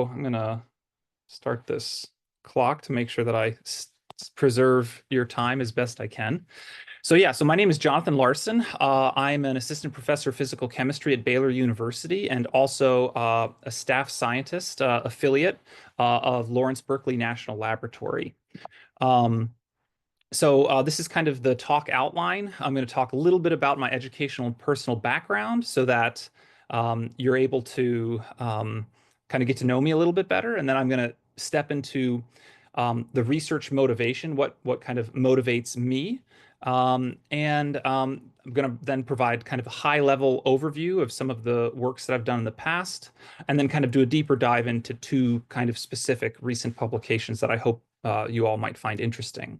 So I'm going to start this clock to make sure that I preserve your time as best I can. So my name is Jonathan Larson. I'm an assistant professor of physical chemistry at Baylor University and also a staff scientist affiliate of Lawrence Berkeley National Laboratory. Um, this is kind of the talk outline. I'm going to talk a little bit about my educational and personal background so that you're able to kind of get to know me a little bit better. And then I'm going to step into the research motivation, what kind of motivates me. I'm going to then provide kind of a high level overview of some of the works that I've done in the past, and then kind of do a deeper dive into two kind of specific recent publications that I hope you all might find interesting.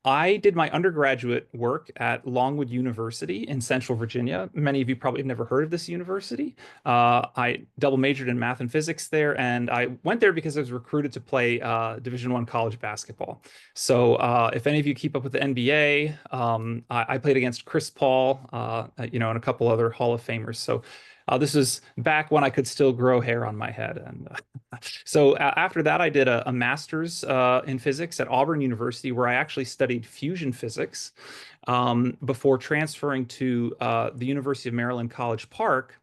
I did my undergraduate work at Longwood University in Central Virginia. Many of you probably have never heard of this university. I double majored in math and physics there, and I went there because I was recruited to play Division I college basketball. If any of you keep up with the NBA, I played against Chris Paul, and a couple other Hall of Famers. This was back when I could still grow hair on my head. After that, I did a master's in physics at Auburn University, where I actually studied fusion physics before transferring to the University of Maryland College Park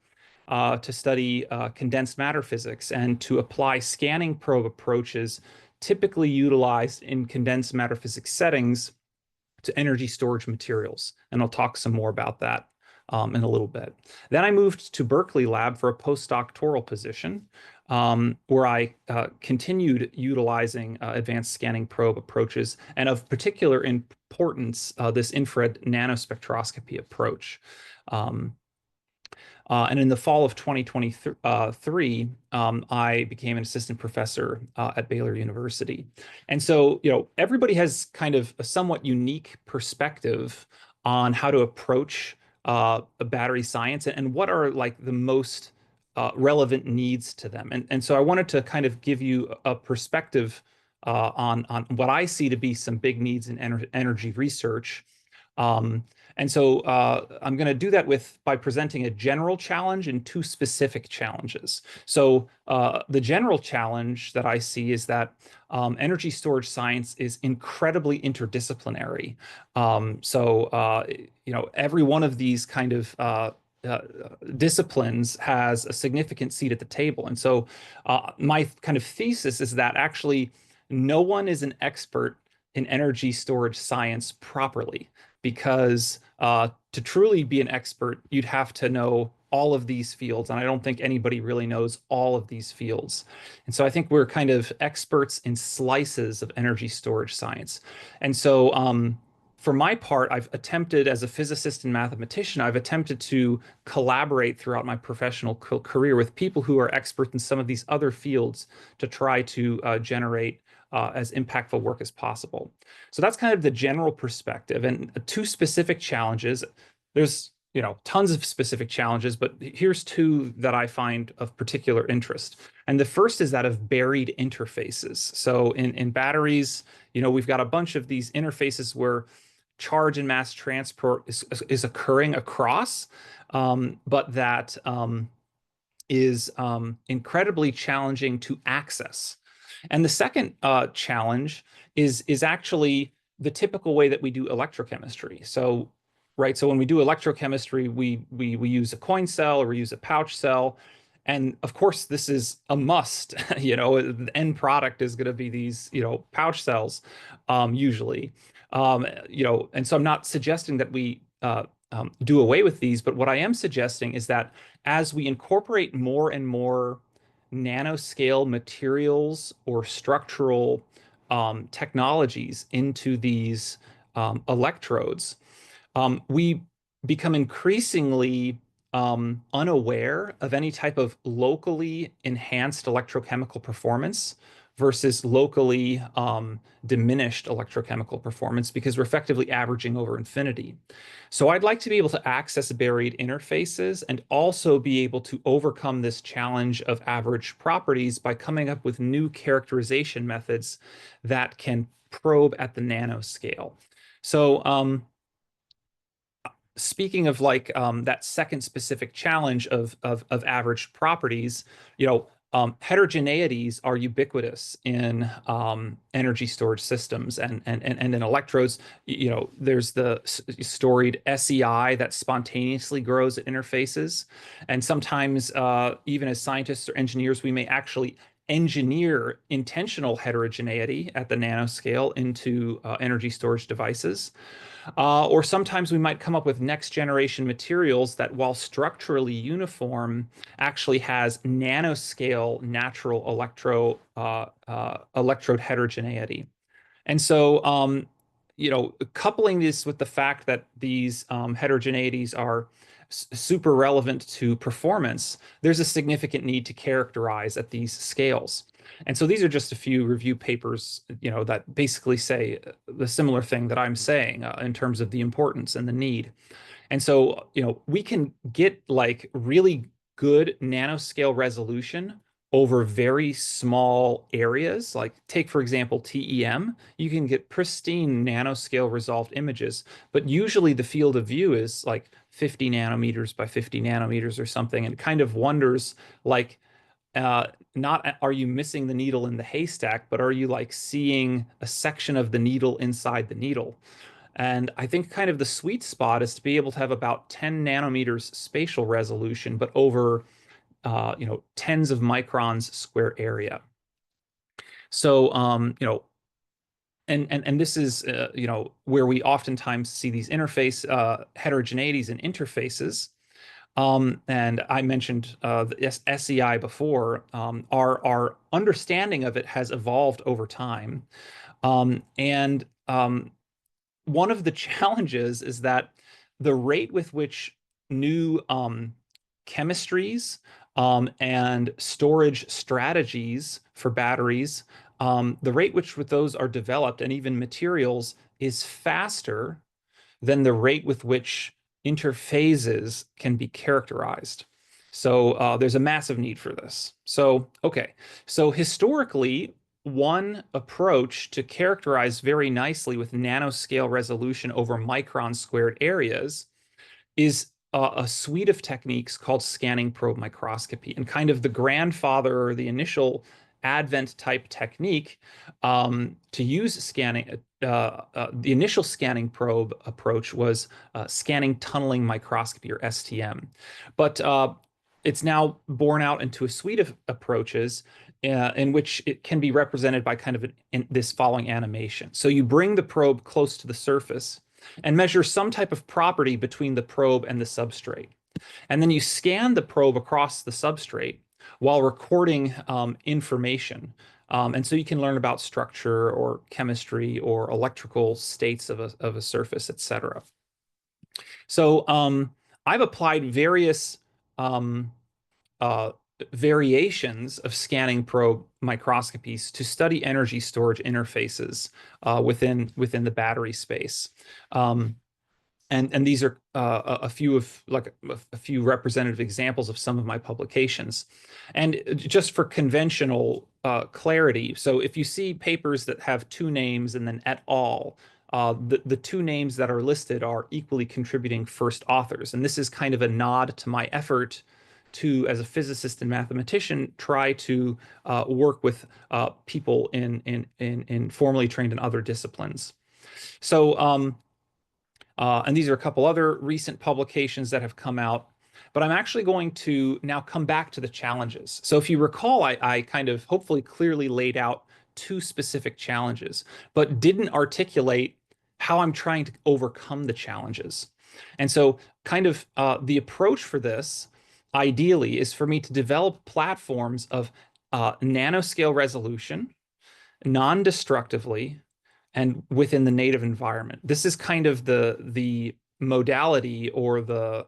to study condensed matter physics and to apply scanning probe approaches typically utilized in condensed matter physics settings to energy storage materials. And I'll talk some more about that in a little bit. Then I moved to Berkeley Lab for a postdoctoral position, where I continued utilizing advanced scanning probe approaches, and of particular importance, this infrared nanospectroscopy approach. And in the fall of 2023, I became an assistant professor at Baylor University. And so, everybody has kind of a somewhat unique perspective on how to approach battery science and what are like the most relevant needs to them. And so I wanted to kind of give you a perspective on what I see to be some big needs in energy research. I'm going to do that by presenting a general challenge and two specific challenges. The general challenge that I see is that energy storage science is incredibly interdisciplinary. Every one of these kind of disciplines has a significant seat at the table. And so my kind of thesis is that actually no one is an expert in energy storage science properly, because to truly be an expert, you'd have to know all of these fields. And I don't think anybody really knows all of these fields. And so I think we're kind of experts in slices of energy storage science. And so for my part, I've attempted, as a physicist and mathematician, I've attempted to collaborate throughout my professional career with people who are experts in some of these other fields to try to generate as impactful work as possible. So that's kind of the general perspective. And two specific challenges. There's tons of specific challenges, but here's two that I find of particular interest. And the first is that of buried interfaces. So in batteries, we've got a bunch of these interfaces where charge and mass transport is occurring across, but that is incredibly challenging to access. And the second challenge is actually the typical way that we do electrochemistry. So when we do electrochemistry, we use a coin cell or we use a pouch cell. And of course, this is a must. The end product is going to be these, pouch cells, usually. And so I'm not suggesting that we do away with these, but what I am suggesting is that as we incorporate more and more nanoscale materials or structural technologies into these electrodes, we become increasingly unaware of any type of locally enhanced electrochemical performance versus locally diminished electrochemical performance, because we're effectively averaging over infinity. So I'd like to be able to access buried interfaces and also be able to overcome this challenge of average properties by coming up with new characterization methods that can probe at the nanoscale. speaking of like that second specific challenge of average properties, heterogeneities are ubiquitous in energy storage systems and in electrodes. There's the storied SEI that spontaneously grows at interfaces, and sometimes even as scientists or engineers, we may actually engineer intentional heterogeneity at the nanoscale into energy storage devices. Or sometimes we might come up with next generation materials that, while structurally uniform, actually has nanoscale natural electrode heterogeneity. And so, coupling this with the fact that these heterogeneities are super relevant to performance, there's a significant need to characterize at these scales. And so these are just a few review papers, that basically say the similar thing that I'm saying in terms of the importance and the need. And so, we can get like really good nanoscale resolution over very small areas. Like take, for example, TEM, you can get pristine nanoscale resolved images, but usually the field of view is like 50 nanometers by 50 nanometers or something, and it kind of wonders like, not are you missing the needle in the haystack, but are you like seeing a section of the needle inside the needle? And I think kind of the sweet spot is to be able to have about 10 nanometers spatial resolution, but over tens of microns square area. So and this is where we oftentimes see these interface heterogeneities in interfaces. And I mentioned the SEI before. Our understanding of it has evolved over time. And one of the challenges is that the rate with which new chemistries and storage strategies for batteries, the rate with those are developed and even materials is faster than the rate with which interphases can be characterized. So there's a massive need for this. So, okay. So historically, one approach to characterize very nicely with nanoscale resolution over micron squared areas is a suite of techniques called scanning probe microscopy. And kind of the grandfather or the initial advent type technique to use scanning, the initial scanning probe approach was scanning tunneling microscopy, or STM. But it's now borne out into a suite of approaches in which it can be represented by kind of this following animation. So you bring the probe close to the surface and measure some type of property between the probe and the substrate. And then you scan the probe across the substrate while recording information. And so you can learn about structure or chemistry or electrical states of a surface, etc. So I've applied various um, uh, variations of scanning probe microscopies to study energy storage interfaces within the battery space. And these are a few of like a few representative examples of some of my publications. And just for conventional clarity, so if you see papers that have two names and then et al., the two names that are listed are equally contributing first authors. And this is kind of a nod to my effort to, as a physicist and mathematician, try to work with people in formally trained in other disciplines. So and these are a couple other recent publications that have come out. But I'm actually going to now come back to the challenges. So if you recall, I kind of hopefully clearly laid out two specific challenges, but didn't articulate how I'm trying to overcome the challenges. And so kind of the approach for this, ideally, is for me to develop platforms of nanoscale resolution, non-destructively, and within the native environment. This is kind of the modality or the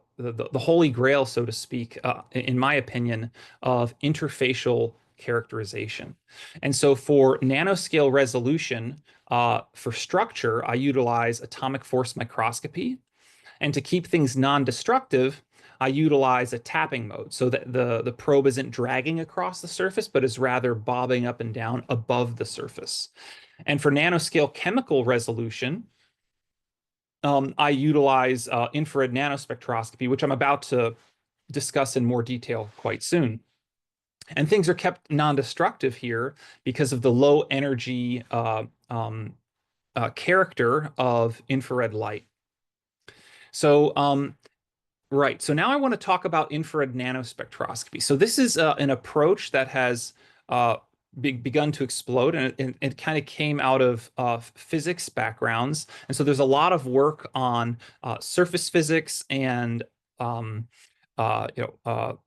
holy grail, so to speak, in my opinion, of interfacial characterization. And so for nanoscale resolution, for structure, I utilize atomic force microscopy. And to keep things non-destructive, I utilize a tapping mode so that the probe isn't dragging across the surface, but is rather bobbing up and down above the surface. And for nanoscale chemical resolution, I utilize infrared nanospectroscopy, which I'm about to discuss in more detail quite soon. And things are kept non-destructive here because of the low energy character of infrared light. So, right. So now I want to talk about infrared nanospectroscopy. So this is an approach that has uh, begun to explode, and it kind of came out of physics backgrounds. And so there's a lot of work on surface physics and um, you know,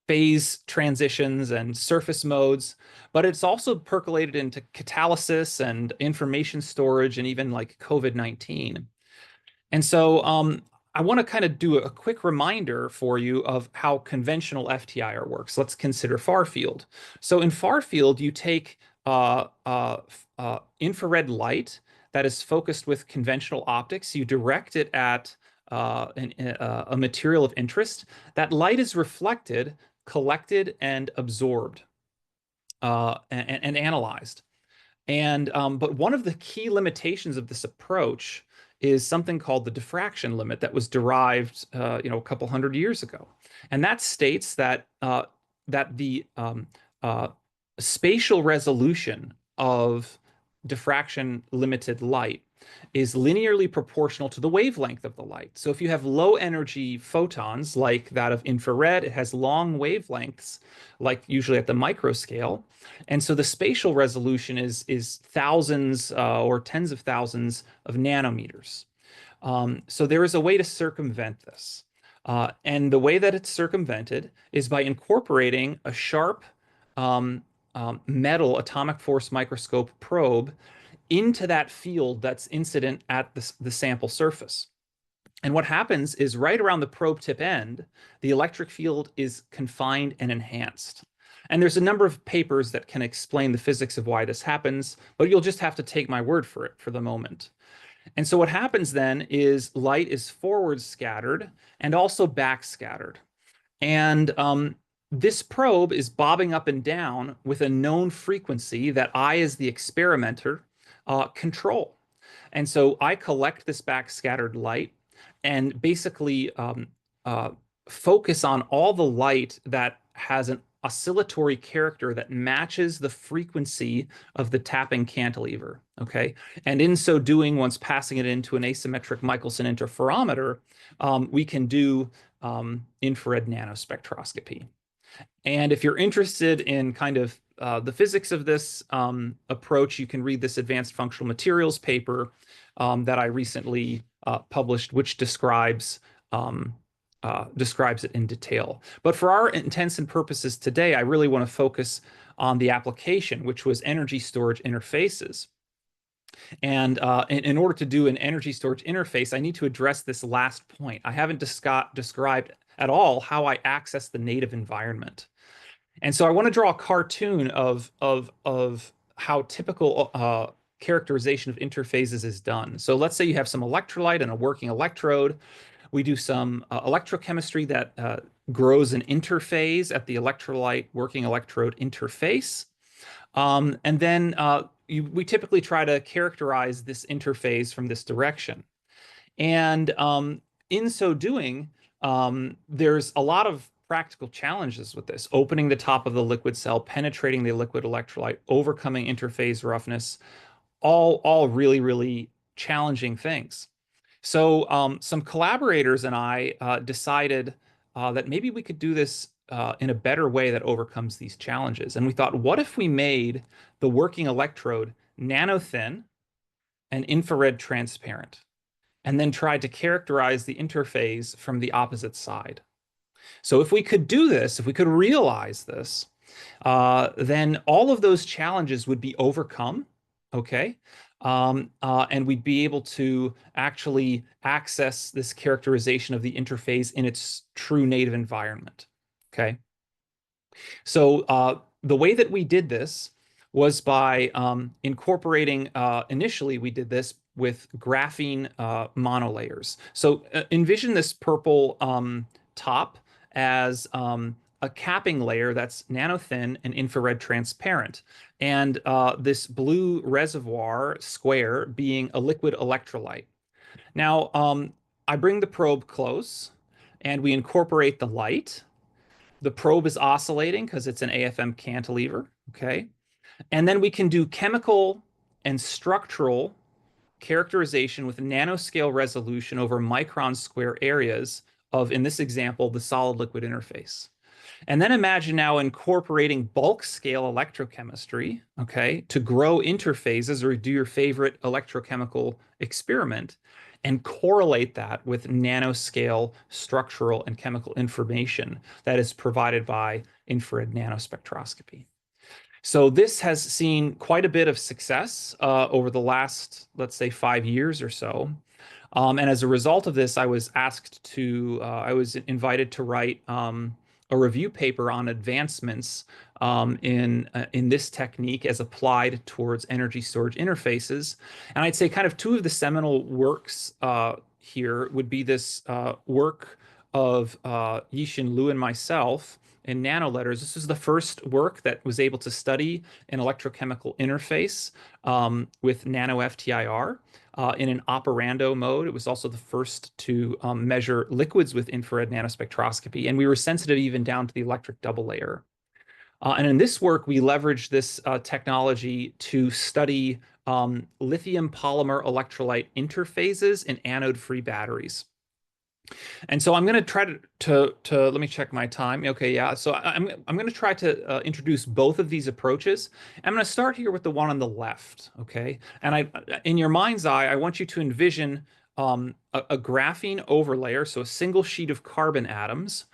phase transitions and surface modes, but it's also percolated into catalysis and information storage and even like COVID-19. And so I want to kind of do a quick reminder for you of how conventional FTIR works. Let's consider far field. So in far field, you take infrared light that is focused with conventional optics. You direct it at a material of interest. That light is reflected, collected, and absorbed and analyzed. And but one of the key limitations of this approach is something called the diffraction limit that was derived, a couple hundred years ago, and that states that the spatial resolution of diffraction limited light is linearly proportional to the wavelength of the light. So if you have low energy photons like that of infrared, it has long wavelengths, like usually at the microscale. And so the spatial resolution is thousands or tens of thousands of nanometers. So there is a way to circumvent this. And the way that it's circumvented is by incorporating a sharp metal atomic force microscope probe into that field that's incident at the sample surface. And what happens is right around the probe tip end, the electric field is confined and enhanced. And there's a number of papers that can explain the physics of why this happens, but you'll just have to take my word for it for the moment. And so what happens then is light is forward scattered and also back scattered. And this probe is bobbing up and down with a known frequency that I, as the experimenter, control. And so I collect this backscattered light and basically focus on all the light that has an oscillatory character that matches the frequency of the tapping cantilever. Okay. And in so doing, once passing it into an asymmetric Michelson interferometer, we can do infrared nanospectroscopy. And if you're interested in kind of the physics of this approach, you can read this advanced functional materials paper that I recently published, which describes it in detail. But for our intents and purposes today, I really want to focus on the application, which was energy storage interfaces. And in order to do an energy storage interface, I need to address this last point. I haven't described at all how I access the native environment. And so I want to draw a cartoon of how typical characterization of interfaces is done. So let's say you have some electrolyte and a working electrode. We do some electrochemistry that grows an interphase at the electrolyte working electrode interface. And then we typically try to characterize this interface from this direction. And in so doing, there's a lot of practical challenges with this: opening the top of the liquid cell, penetrating the liquid electrolyte, overcoming interphase roughness, all really, really challenging things. So some collaborators and I decided that maybe we could do this in a better way that overcomes these challenges. And we thought, what if we made the working electrode nano thin and infrared transparent, and then tried to characterize the interface from the opposite side? So if we could do this, if we could realize this, then all of those challenges would be overcome, okay? And we'd be able to actually access this characterization of the interface in its true native environment, okay? So the way that we did this was by incorporating, initially we did this with graphene monolayers. So envision this purple top as a capping layer that's nano thin and infrared transparent, and this blue reservoir square being a liquid electrolyte. Now, I bring the probe close and we incorporate the light. The probe is oscillating because it's an AFM cantilever, okay? And then we can do chemical and structural characterization with nanoscale resolution over micron square areas of, in this example, the solid liquid interface. And then imagine now incorporating bulk scale electrochemistry, okay, to grow interphases or do your favorite electrochemical experiment and correlate that with nanoscale structural and chemical information that is provided by infrared nanospectroscopy. So this has seen quite a bit of success over the last, let's say, 5 years or so. And as a result of this, I was invited to write a review paper on advancements in this technique as applied towards energy storage interfaces. And I'd say kind of two of the seminal works here would be this work of Yixin Liu and myself in nanoletters. This is the first work that was able to study an electrochemical interface with nano FTIR in an operando mode. It was also the first to measure liquids with infrared nanospectroscopy, and we were sensitive even down to the electric double layer. And in this work, we leveraged this technology to study lithium polymer electrolyte interfaces in anode-free batteries. And so I'm going to try to let me check my time. Okay, yeah. So I'm going to try to introduce both of these approaches. I'm going to start here with the one on the left. Okay, and in your mind's eye, I want you to envision a graphene overlayer, so a single sheet of carbon atoms,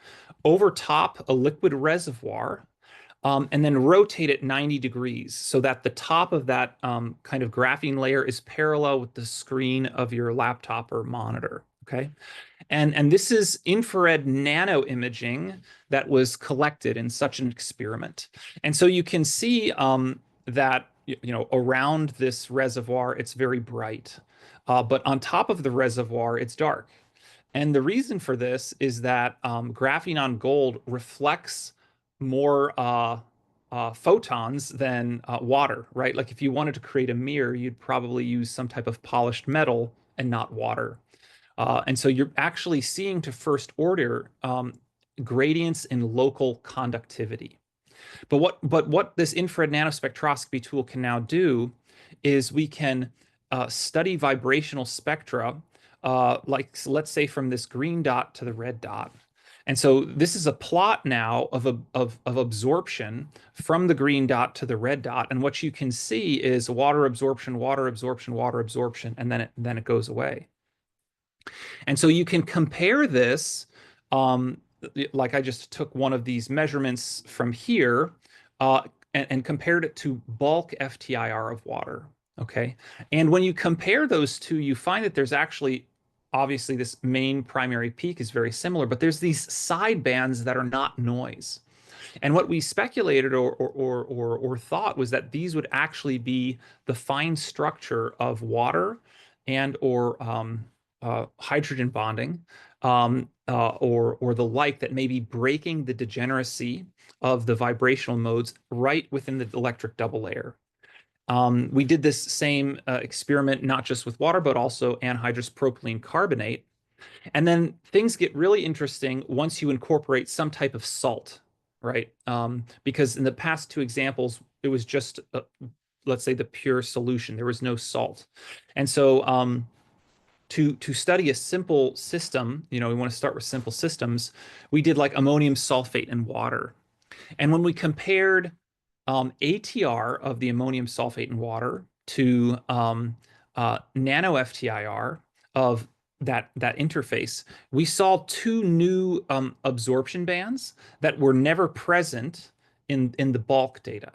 over top a liquid reservoir. And then rotate it 90 degrees so that the top of that kind of graphene layer is parallel with the screen of your laptop or monitor. Okay. And this is infrared nano imaging that was collected in such an experiment. And so you can see that around this reservoir, it's very bright. But on top of the reservoir, it's dark. And the reason for this is that graphene on gold reflects more photons than water, right? Like if you wanted to create a mirror, you'd probably use some type of polished metal and not water. And so you're actually seeing to first order gradients in local conductivity. But what this infrared nanospectroscopy tool can now do is we can study vibrational spectra, like let's say from this green dot to the red dot. And so this is a plot now of absorption from the green dot to the red dot. And what you can see is water absorption, water absorption, water absorption, and then it goes away. And so you can compare this, like I just took one of these measurements from here and compared it to bulk FTIR of water. Okay. And when you compare those two, you find that there's actually, obviously, this main primary peak is very similar, but there's these side bands that are not noise. And what we speculated or thought was that these would actually be the fine structure of water and or hydrogen bonding or the like that may be breaking the degeneracy of the vibrational modes right within the electric double layer. We did this same experiment not just with water, but also anhydrous propylene carbonate. And then things get really interesting once you incorporate some type of salt, right? Because in the past two examples, it was just, let's say, the pure solution. There was no salt. And so to study a simple system, we want to start with simple systems. We did like ammonium sulfate and water. And when we compared ATR of the ammonium sulfate and water to nano FTIR of that interface, we saw two new absorption bands that were never present in the bulk data.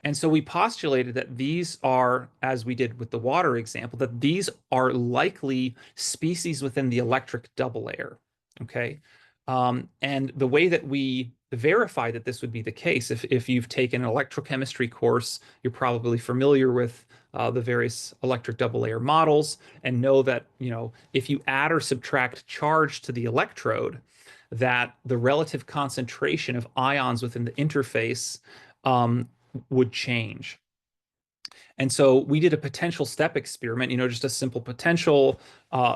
And so we postulated that these are, as we did with the water example, that these are likely species within the electric double layer. Okay. And the way that we verify that this would be the case, if you've taken an electrochemistry course, you're probably familiar with the various electric double layer models and know that, if you add or subtract charge to the electrode, that the relative concentration of ions within the interface would change. And so we did a potential step experiment, just a simple potential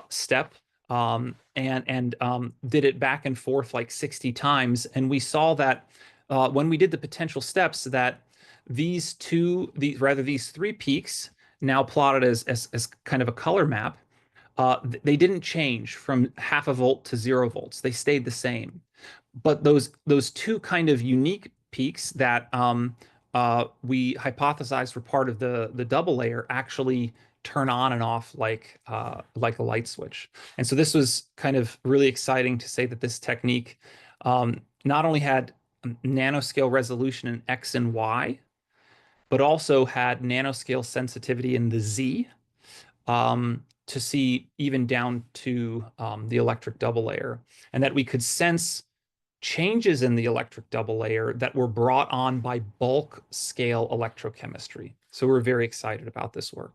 step, and did it back and forth like 60 times. And we saw that when we did the potential steps, that these three peaks, now plotted as kind of a color map, they didn't change from half a volt to 0 volts. They stayed the same. But those two kind of unique peaks that we hypothesized were part of the double layer actually turn on and off like a light switch. And so this was kind of really exciting to say that this technique not only had nanoscale resolution in X and Y, but also had nanoscale sensitivity in the Z, to see even down to the electric double layer, and that we could sense changes in the electric double layer that were brought on by bulk scale electrochemistry. So we're very excited about this work.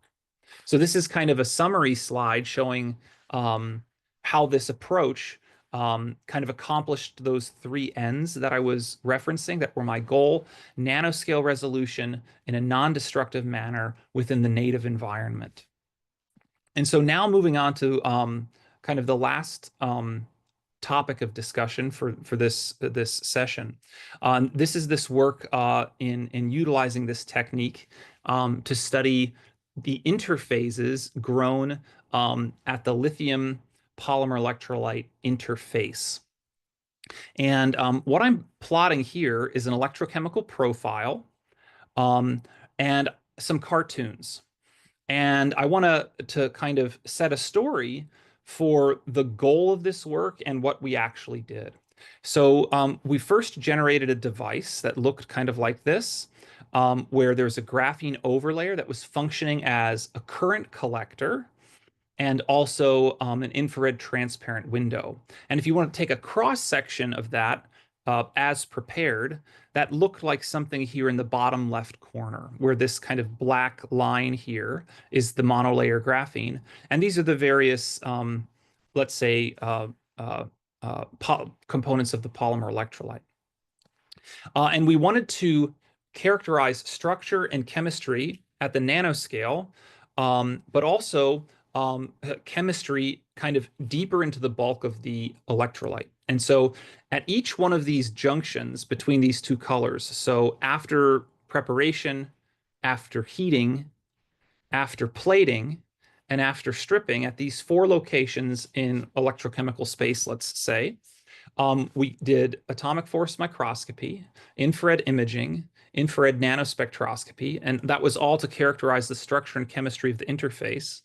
So this is kind of a summary slide showing how this approach kind of accomplished those three ends that I was referencing that were my goal: nanoscale resolution in a non-destructive manner within the native environment. And so now moving on to kind of the last topic of discussion for this session. This is this work in utilizing this technique to study the interphases grown at the lithium polymer electrolyte interface. And what I'm plotting here is an electrochemical profile and some cartoons. And I want to kind of set a story for the goal of this work and what we actually did. So we first generated a device that looked kind of like this, where there's a graphene overlayer that was functioning as a current collector and also an infrared transparent window. And if you want to take a cross section of that as prepared, that looked like something here in the bottom left corner, where this kind of black line here is the monolayer graphene. And these are the various, let's say, components of the polymer electrolyte. And we wanted to characterize structure and chemistry at the nanoscale, but also chemistry kind of deeper into the bulk of the electrolyte. And so at each one of these junctions between these two colors, so after preparation, after heating, after plating, and after stripping, at these four locations in electrochemical space, let's say, we did atomic force microscopy, infrared imaging, infrared nanospectroscopy, and that was all to characterize the structure and chemistry of the interface.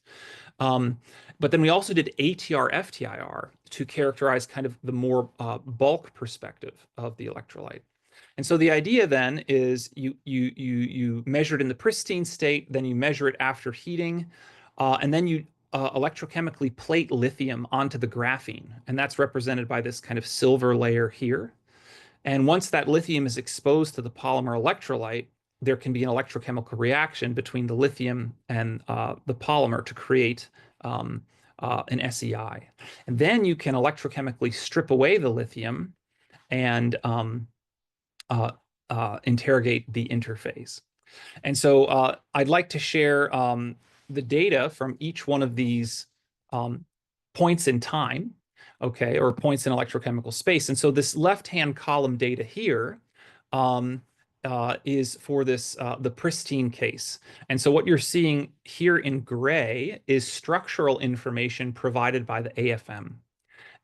But then we also did ATR FTIR to characterize kind of the more bulk perspective of the electrolyte. And so the idea then is you measure it in the pristine state, then you measure it after heating, and then you electrochemically plate lithium onto the graphene. And that's represented by this kind of silver layer here. And once that lithium is exposed to the polymer electrolyte, there can be an electrochemical reaction between the lithium and the polymer to create an SEI. And then you can electrochemically strip away the lithium and interrogate the interface. And so I'd like to share the data from each one of these points in time, okay, or points in electrochemical space. And so this left-hand column data here is for this the pristine case. And so what you're seeing here in gray is structural information provided by the AFM.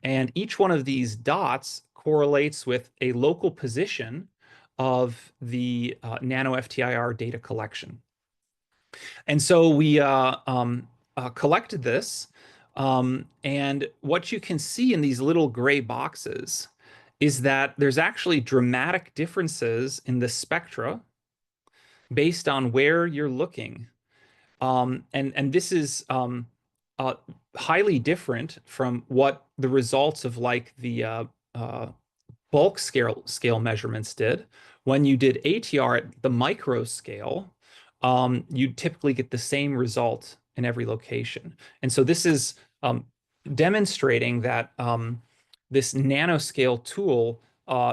And each one of these dots correlates with a local position of the nano FTIR data collection. And so we collected this, and what you can see in these little gray boxes is that there's actually dramatic differences in the spectra based on where you're looking. And this is highly different from what the results of like the bulk scale measurements did. When you did ATR at the micro scale, you typically get the same result in every location. And so this is demonstrating that this nanoscale tool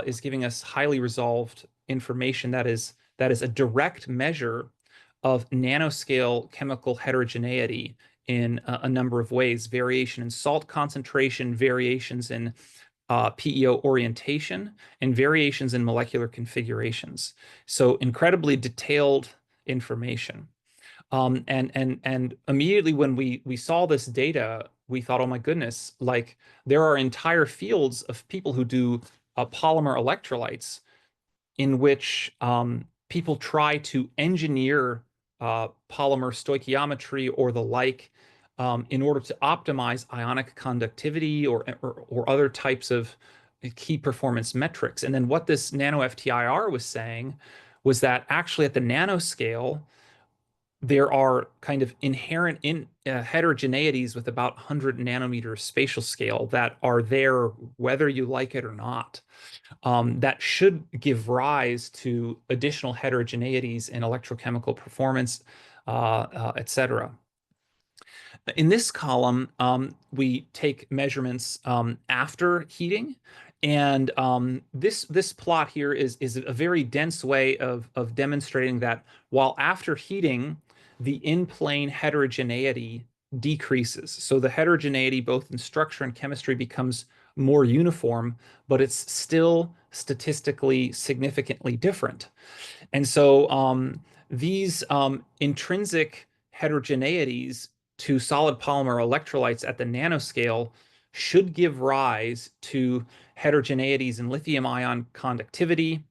is giving us highly resolved information that is a direct measure of nanoscale chemical heterogeneity in a number of ways: variation in salt concentration, variations in PEO orientation, and variations in molecular configurations. So incredibly detailed information. And immediately when we saw this data, we thought, oh my goodness, like there are entire fields of people who do polymer electrolytes in which people try to engineer polymer stoichiometry or the like in order to optimize ionic conductivity or other types of key performance metrics. And then what this nano FTIR was saying was that actually at the nanoscale, there are kind of inherent heterogeneities with about 100 nanometer spatial scale that are there whether you like it or not, that should give rise to additional heterogeneities in electrochemical performance, et cetera. In this column, we take measurements after heating. And this plot here is a very dense way of demonstrating that while after heating, the in-plane heterogeneity decreases. So the heterogeneity, both in structure and chemistry, becomes more uniform, but it's still statistically significantly different. And so these intrinsic heterogeneities to solid polymer electrolytes at the nanoscale should give rise to heterogeneities in lithium ion conductivity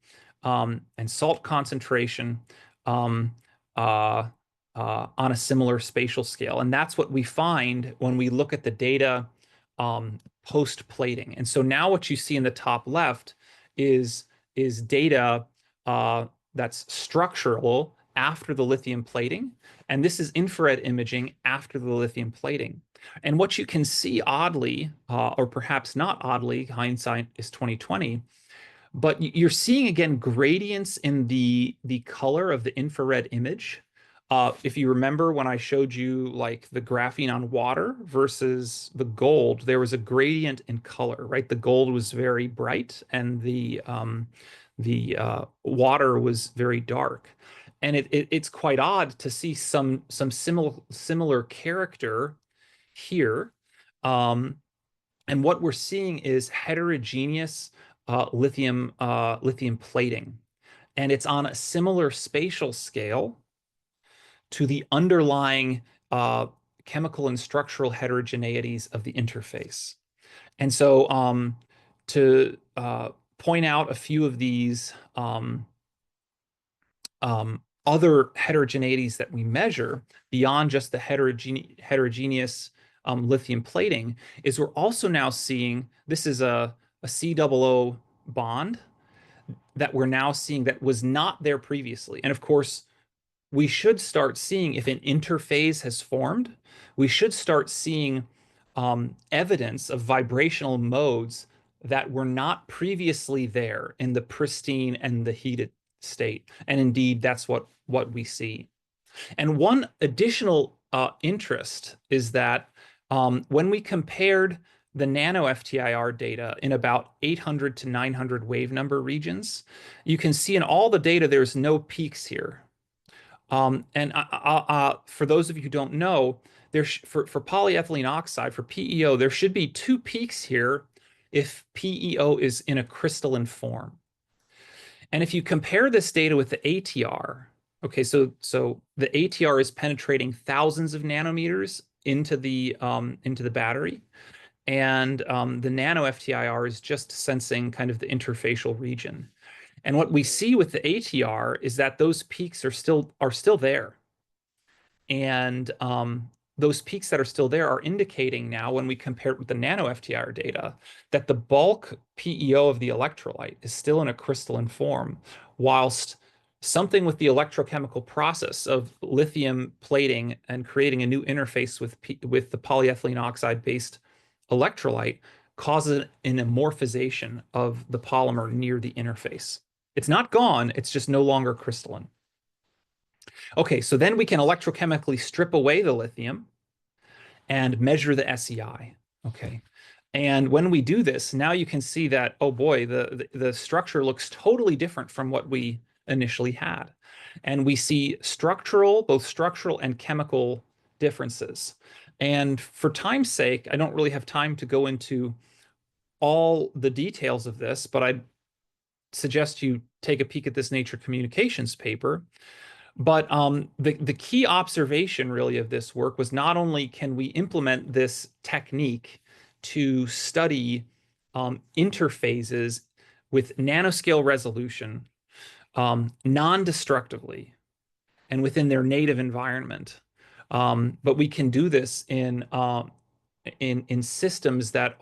and salt concentration um, uh, on a similar spatial scale. And that's what we find when we look at the data post-plating. And so now what you see in the top left is data that's structural after the lithium plating. And this is infrared imaging after the lithium plating. And what you can see oddly, or perhaps not oddly, hindsight is 2020, but you're seeing again gradients in the color of the infrared image. If you remember when I showed you like the graphene on water versus the gold, there was a gradient in color, right? The gold was very bright and the water was very dark. And it's quite odd to see some similar character here. And what we're seeing is heterogeneous lithium plating. And it's on a similar spatial scale to the underlying chemical and structural heterogeneities of the interface. And so to point out a few of these other heterogeneities that we measure beyond just the heterogeneous lithium plating is we're also now seeing, this is a C-double-O bond that we're now seeing that was not there previously. And of course, we should start seeing if an interphase has formed, we should start seeing evidence of vibrational modes that were not previously there in the pristine and the heated state. And indeed, that's what we see. And one additional interest is that when we compared the nano FTIR data in about 800 to 900 wave number regions, you can see in all the data, there's no peaks here. And for those of you who don't know, for polyethylene oxide, for PEO, there should be 2 peaks here if PEO is in a crystalline form. And if you compare this data with the ATR, okay, so the ATR is penetrating thousands of nanometers into the battery, and the nano FTIR is just sensing kind of the interfacial region. And what we see with the ATR is that those peaks are still there. And those peaks that are still there are indicating now, when we compare it with the nano FTIR data, that the bulk PEO of the electrolyte is still in a crystalline form, whilst something with the electrochemical process of lithium plating and creating a new interface with the polyethylene oxide-based electrolyte causes an amorphization of the polymer near the interface. It's not gone, it's just no longer crystalline. Okay, so then we can electrochemically strip away the lithium and measure the SEI. Okay. And when we do this, now you can see that, oh boy, the structure looks totally different from what we initially had. And we see both structural and chemical differences. And for time's sake, I don't really have time to go into all the details of this, but I'd suggest you take a peek at this Nature Communications paper. But the key observation really of this work was not only can we implement this technique to study interphases with nanoscale resolution non-destructively and within their native environment, but we can do this in systems that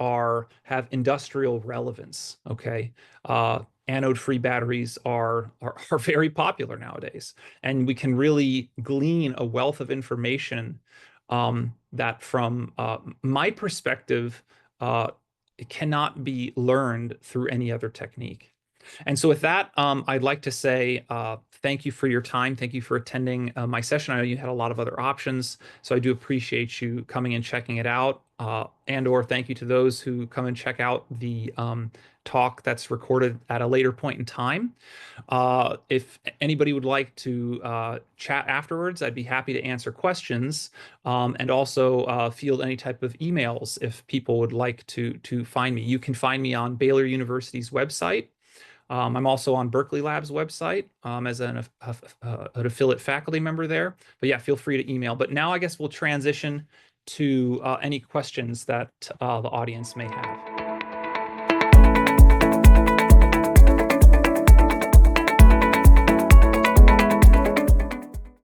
have industrial relevance. Okay, anode-free batteries are very popular nowadays, and we can really glean a wealth of information that, from my perspective, it cannot be learned through any other technique. And so with that, I'd like to say thank you for your time. Thank you for attending my session. I know you had a lot of other options, so I do appreciate you coming and checking it out. And/or thank you to those who come and check out the talk that's recorded at a later point in time. If anybody would like to chat afterwards, I'd be happy to answer questions, and also field any type of emails if people would like to find me. You can find me on Baylor University's website. I'm also on Berkeley Lab's website as an affiliate faculty member there. But yeah, feel free to email. But now I guess we'll transition to any questions that the audience may have.